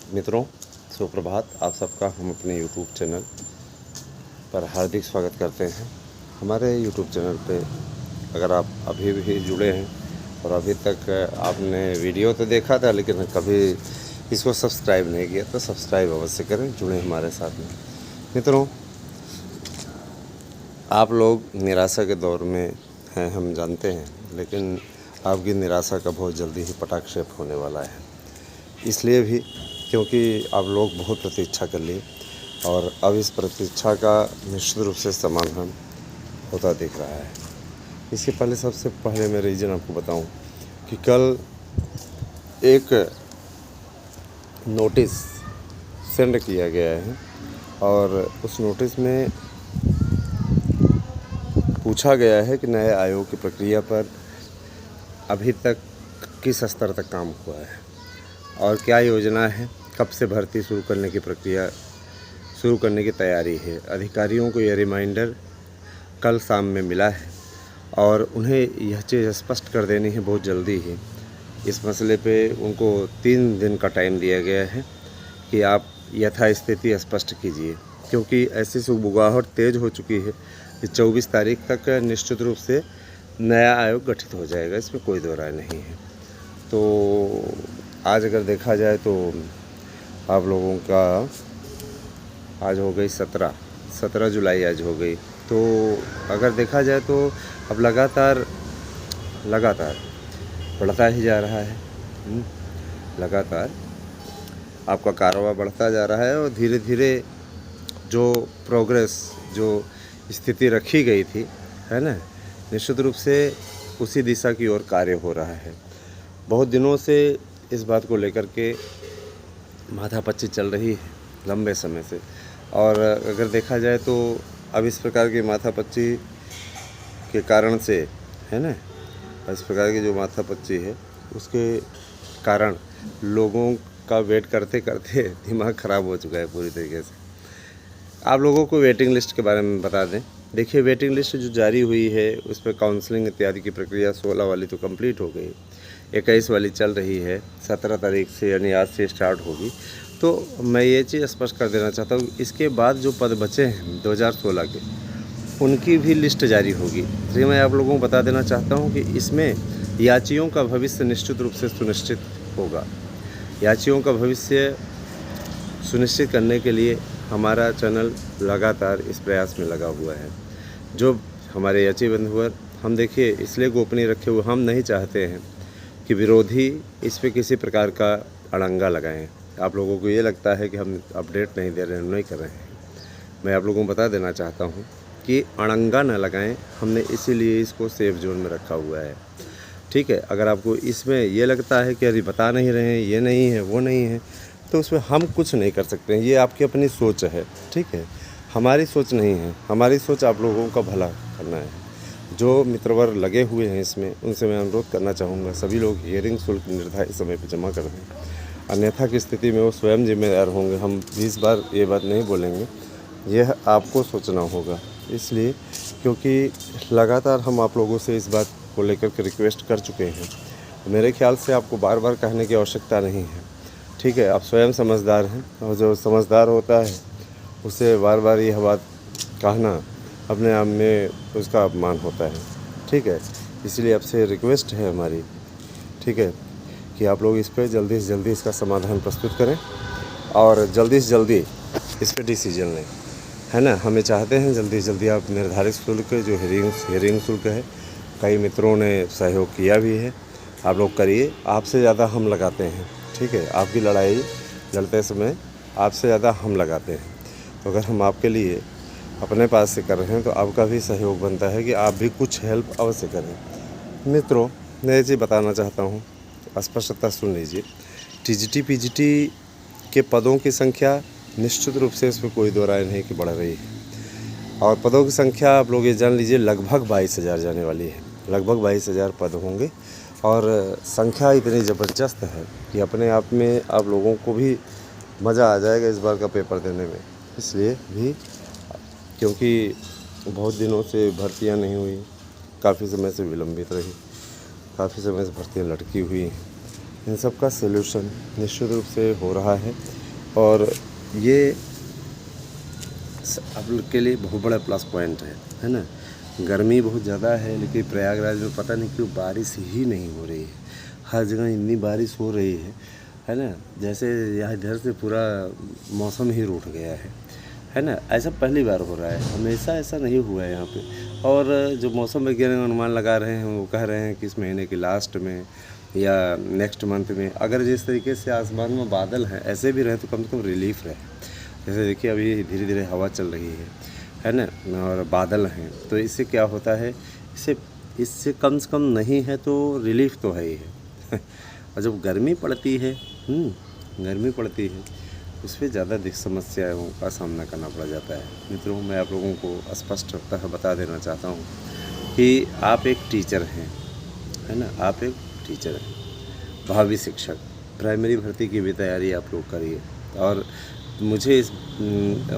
मित्रों, सुप्रभात। आप सबका हम अपने यूट्यूब चैनल पर हार्दिक स्वागत करते हैं। हमारे यूट्यूब चैनल पे अगर आप अभी भी जुड़े हैं और अभी तक आपने वीडियो तो देखा था लेकिन कभी इसको सब्सक्राइब नहीं किया तो सब्सक्राइब अवश्य करें, जुड़े हमारे साथ में। मित्रों, आप लोग निराशा के दौर में हैं, हम जानते हैं, लेकिन आपकी निराशा का बहुत जल्दी ही पटाक्षेप होने वाला है। इसलिए भी क्योंकि आप लोग बहुत प्रतीक्षा कर लिए और अब इस प्रतीक्षा का निश्चित रूप से समाधान होता दिख रहा है। इसके पहले सबसे पहले मैं रीज़न आपको बताऊं कि कल एक नोटिस सेंड किया गया है और उस नोटिस में पूछा गया है कि नए आयोग की प्रक्रिया पर अभी तक किस स्तर तक काम हुआ है और क्या योजना है, कब से भर्ती शुरू करने की प्रक्रिया शुरू करने की तैयारी है। अधिकारियों को यह रिमाइंडर कल शाम में मिला है और उन्हें यह चीज़ स्पष्ट कर देनी है बहुत जल्दी ही। इस मसले पे उनको 3 दिन का टाइम दिया गया है कि आप यथास्थिति स्पष्ट कीजिए, क्योंकि ऐसी सुगबुगाहट तेज़ हो चुकी है कि 24 तारीख तक निश्चित रूप से नया आयोग गठित हो जाएगा, इसमें कोई दो राय नहीं है। तो आज अगर देखा जाए तो आप लोगों का आज हो गई 17 जुलाई आज हो गई। तो अगर देखा जाए तो अब लगातार बढ़ता ही जा रहा है। लगातार आपका कारोबार बढ़ता जा रहा है और धीरे धीरे जो प्रोग्रेस, जो स्थिति रखी गई थी, है ना, निश्चित रूप से उसी दिशा की ओर कार्य हो रहा है। बहुत दिनों से इस बात को लेकर के माथापच्ची चल रही है लंबे समय से, और अगर देखा जाए तो अब इस प्रकार की माथापच्ची के कारण से, है ना, इस प्रकार की जो माथापच्ची है उसके कारण लोगों का वेट करते करते दिमाग ख़राब हो चुका है पूरी तरीके से। आप लोगों को वेटिंग लिस्ट के बारे में बता दें। देखिए, वेटिंग लिस्ट जो जारी हुई है उस पर काउंसलिंग इत्यादि की प्रक्रिया 16 वाली तो कंप्लीट हो गई, 21 वाली चल रही है, 17 तारीख से यानी आज से स्टार्ट होगी। तो मैं ये चीज़ स्पष्ट कर देना चाहता हूँ, इसके बाद जो पद बचे हैं 2016 के, उनकी भी लिस्ट जारी होगी। तो मैं आप लोगों को बता देना चाहता हूँ कि इसमें याचियों का भविष्य निश्चित रूप से सुनिश्चित होगा। याचियों का भविष्य सुनिश्चित करने के लिए हमारा चैनल लगातार इस प्रयास में लगा हुआ है। जो हमारे याची बंधुवर, हम देखिए इसलिए गोपनीय रखे हुए, हम नहीं चाहते हैं कि विरोधी इस पे किसी प्रकार का अड़ंगा लगाएं। आप लोगों को ये लगता है कि हम अपडेट नहीं दे रहे हैं, नहीं कर रहे हैं। मैं आप लोगों को बता देना चाहता हूँ कि अड़ंगा न लगाएं, हमने इसीलिए इसको सेफ जोन में रखा हुआ है। ठीक है, अगर आपको इसमें ये लगता है कि अरे बता नहीं रहे हैं, ये नहीं है, वो नहीं है, तो उसमें हम कुछ नहीं कर सकते हैं। ये आपकी अपनी सोच है, ठीक है, हमारी सोच नहीं है। हमारी सोच आप लोगों का भला करना है। जो मित्रवर लगे हुए हैं इसमें, उनसे मैं अनुरोध करना चाहूँगा सभी लोग हियरिंग शुल्क निर्धारित समय पर जमा कर दें, अन्यथा की स्थिति में वो स्वयं जिम्मेदार होंगे। हम 20 बार ये बात नहीं बोलेंगे, यह आपको सोचना होगा। इसलिए क्योंकि लगातार हम आप लोगों से इस बात को लेकर के रिक्वेस्ट कर चुके हैं, मेरे ख्याल से आपको बार बार कहने की आवश्यकता नहीं है। ठीक है, आप स्वयं समझदार हैं और जो समझदार होता है उसे बार बार यह बात कहना अपने आप में उसका अपमान होता है। ठीक है, इसलिए आपसे रिक्वेस्ट है हमारी, ठीक है, कि आप लोग इस पर जल्दी से जल्दी इसका समाधान प्रस्तुत करें और जल्दी से जल्दी इस पर डिसीजन लें, है ना। हमें चाहते हैं जल्दी से जल्दी आप निर्धारित शुल्क जो हियरिंग शुल्क है, कई मित्रों ने सहयोग किया भी है, आप लोग करिए। आपसे ज़्यादा हम लगाते हैं, ठीक है, आपकी लड़ाई लड़ते समय आपसे ज़्यादा हम लगाते हैं। तो अगर हम आपके लिए अपने पास से कर रहे हैं तो आपका भी सहयोग बनता है कि आप भी कुछ हेल्प अवश्य करें। मित्रों, मैं ये चीज़ बताना चाहता हूँ, स्पष्टता सुन लीजिए। टीजीटी पीजीटी के पदों की संख्या निश्चित रूप से इसमें कोई दो राय नहीं कि बढ़ रही है, और पदों की संख्या आप लोग ये जान लीजिए लगभग 22,000 जाने वाली है। लगभग 22,000 पद होंगे और संख्या इतनी ज़बरदस्त है कि अपने आप में आप लोगों को भी मज़ा आ जाएगा इस बार का पेपर देने में। इसलिए भी क्योंकि बहुत दिनों से भर्तियां नहीं हुई, काफ़ी समय से विलंबित रही, काफ़ी समय से भर्तियां लटकी हुई, इन सब का सलूशन निश्चित रूप से हो रहा है। और ये आप लोग के लिए बहुत बड़ा प्लस पॉइंट है ना। गर्मी बहुत ज़्यादा है, लेकिन प्रयागराज में पता नहीं क्यों बारिश ही नहीं हो रही है। हर जगह इतनी बारिश हो रही है ना, जैसे यहाँ इधर से पूरा मौसम ही रूठ गया है ना। ऐसा पहली बार हो रहा है, हमेशा ऐसा नहीं हुआ है यहाँ पे। और जो मौसम वैज्ञानिक अनुमान लगा रहे हैं, वो कह रहे हैं कि इस महीने के लास्ट में या नेक्स्ट मंथ में अगर जिस तरीके से आसमान में बादल हैं ऐसे भी रहे तो कम से कम रिलीफ रहे। जैसे देखिए अभी धीरे धीरे हवा चल रही है ना, और बादल हैं, तो इससे क्या होता है, इससे कम से कम नहीं है तो रिलीफ तो है ही है। और जब गर्मी पड़ती है गर्मी पड़ती है उस पर ज़्यादा समस्याओं का सामना करना पड़ जाता है। मित्रों, मैं आप लोगों को स्पष्टतः बता देना चाहता हूँ कि आप एक टीचर हैं, है ना, आप एक टीचर हैं, भावी शिक्षक। प्राइमरी भर्ती की भी तैयारी आप लोग करिए, और मुझे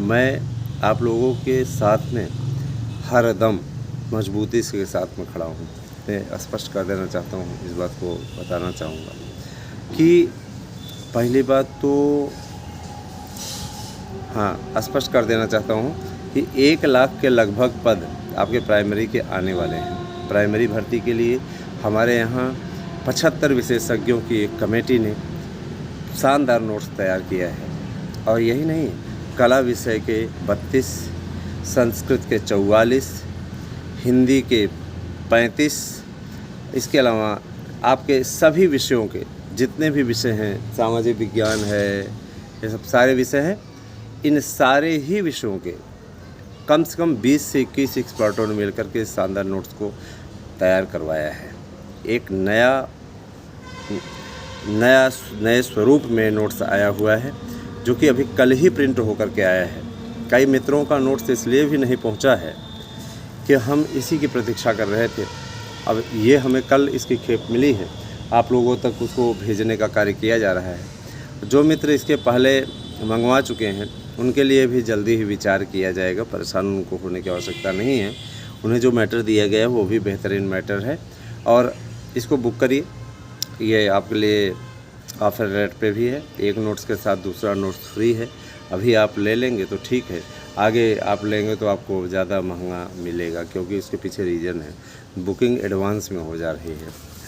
मैं आप लोगों के साथ में हर दम मजबूती के साथ में खड़ा हूँ। मैं स्पष्ट कर देना चाहता हूँ, इस बात को बताना चाहूँगा कि पहली बात तो स्पष्ट कर देना चाहता हूँ कि 1 लाख के लगभग पद आपके प्राइमरी के आने वाले हैं। प्राइमरी भर्ती के लिए हमारे यहाँ 75 विशेषज्ञों की एक कमेटी ने शानदार नोट्स तैयार किया है। और यही नहीं, कला विषय के 32, संस्कृत के 44, हिंदी के 35, इसके अलावा आपके सभी विषयों के जितने भी विषय हैं, सामाजिक विज्ञान है, ये सब सारे विषय हैं, इन सारे ही विषयों के कम से कम 20 से 21 एक्सपर्टों ने मिलकर के शानदार नोट्स को तैयार करवाया है। एक नए स्वरूप में नोट्स आया हुआ है, जो कि अभी कल ही प्रिंट होकर के आया है। कई मित्रों का नोट्स इसलिए भी नहीं पहुंचा है कि हम इसी की प्रतीक्षा कर रहे थे। अब ये हमें कल इसकी खेप मिली है, आप लोगों तक उसको भेजने का कार्य किया जा रहा है। जो मित्र इसके पहले मंगवा चुके हैं उनके लिए भी जल्दी ही विचार किया जाएगा, परेशान उनको होने की आवश्यकता नहीं है। उन्हें जो मैटर दिया गया है वो भी बेहतरीन मैटर है, और इसको बुक करिए। ये आपके लिए ऑफर रेट पे भी है, एक नोट्स के साथ दूसरा नोट्स फ्री है। अभी आप ले लेंगे तो ठीक है, आगे आप लेंगे तो आपको ज़्यादा महंगा मिलेगा, क्योंकि इसके पीछे रीज़न है, बुकिंग एडवांस में हो जा रही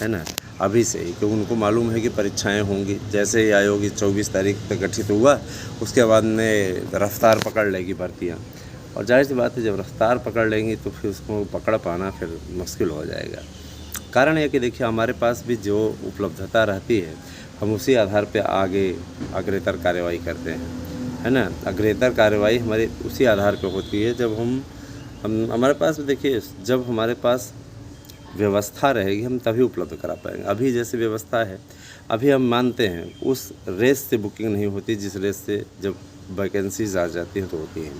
है ना, अभी से ही, क्योंकि उनको मालूम है कि परीक्षाएं होंगी। जैसे ही आयोग 24 तारीख तक गठित हुआ, उसके बाद में रफ्तार पकड़ लेगी भर्तियाँ, और जाहिर सी बात है जब रफ्तार पकड़ लेंगी तो फिर उसको पकड़ पाना फिर मुश्किल हो जाएगा। कारण यह कि देखिए हमारे पास भी जो उपलब्धता रहती है हम उसी आधार पे आगे अग्रेतर कार्यवाही करते हैं, है ना। अग्रेतर कार्यवाही हमारी उसी आधार पे होती है जब हम हमारे पास देखिए, जब हमारे पास व्यवस्था रहेगी हम तभी उपलब्ध करा पाएंगे। अभी जैसी व्यवस्था है, अभी हम मानते हैं उस रेस से बुकिंग नहीं होती जिस रेस से जब वैकेंसीज आ जाती हैं तो होती हैं।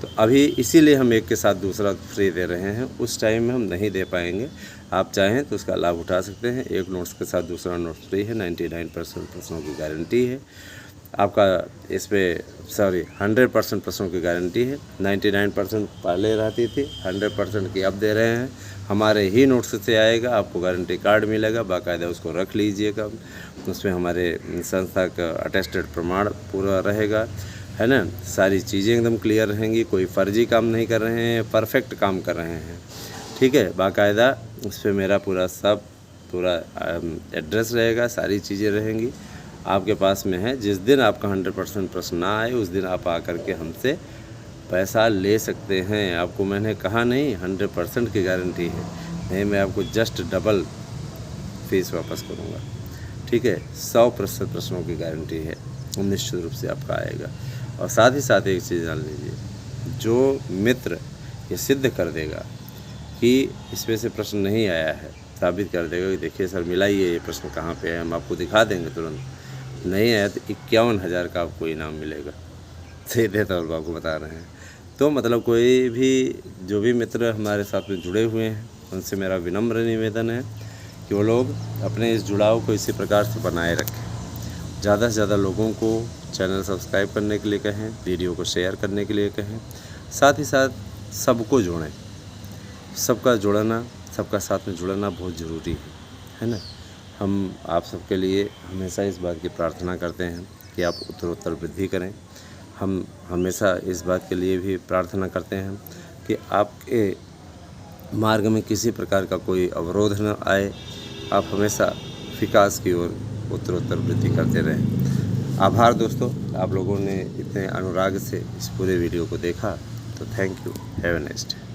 तो अभी इसीलिए हम एक के साथ दूसरा फ्री दे रहे हैं, उस टाइम में हम नहीं दे पाएंगे। आप चाहें तो उसका लाभ उठा सकते हैं। एक नोट्स के साथ दूसरा नोट्स फ्री है, 99% प्रश्नों की गारंटी है आपका इस पर, 100% प्रश्नों की गारंटी है। 99% पहले रहती थी, 100% की अब दे रहे हैं। हमारे ही नोट्स से आएगा, आपको गारंटी कार्ड मिलेगा, बाकायदा उसको रख लीजिएगा, उसमें हमारे संस्था का अटेस्टेड प्रमाण पूरा रहेगा, है ना। सारी चीज़ें एकदम क्लियर रहेंगी, कोई फर्जी काम नहीं कर रहे हैं, परफेक्ट काम कर रहे हैं, ठीक है। बाकायदा उस पर मेरा पूरा एड्रेस रहेगा, सारी चीज़ें रहेंगी आपके पास में है। जिस दिन आपका 100% प्रश्न ना आए उस दिन आप आकर के हमसे पैसा ले सकते हैं। आपको मैंने कहा नहीं 100% की गारंटी है, नहीं मैं आपको जस्ट डबल फीस वापस करूँगा, ठीक है। 100% प्रश्नों की गारंटी है, निश्चित रूप से आपका आएगा। और साथ ही साथ एक चीज़ जान लीजिए, जो मित्र ये सिद्ध कर देगा कि इसमें से प्रश्न नहीं आया है, साबित कर देगा कि देखिए सर मिलाइए ये प्रश्न कहाँ पे है, हम आपको दिखा देंगे तुरंत, नहीं आया तो 51,000 का आपको इनाम मिलेगा, सीधे तौर पर आपको बता रहे हैं। तो मतलब कोई भी जो भी मित्र हमारे साथ में जुड़े हुए हैं उनसे मेरा विनम्र निवेदन है कि वो लोग अपने इस जुड़ाव को इसी प्रकार से बनाए रखें। ज़्यादा से ज़्यादा लोगों को चैनल सब्सक्राइब करने के लिए कहें, वीडियो को शेयर करने के लिए कहें, साथ ही साथ सबको जोड़ें। सबका जुड़ना, सबका साथ में जुड़ना बहुत ज़रूरी है ना। हम आप सबके लिए हमेशा इस बात की प्रार्थना करते हैं कि की आप उत्तरोत्तर वृद्धि करें। हम हमेशा इस बात के लिए भी प्रार्थना करते हैं कि आपके मार्ग में किसी प्रकार का कोई अवरोध न आए, आप हमेशा विकास की ओर उत्तरोत्तर वृद्धि करते रहें। आभार दोस्तों, आप लोगों ने इतने अनुराग से इस पूरे वीडियो को देखा, तो thank you. Have a nice day.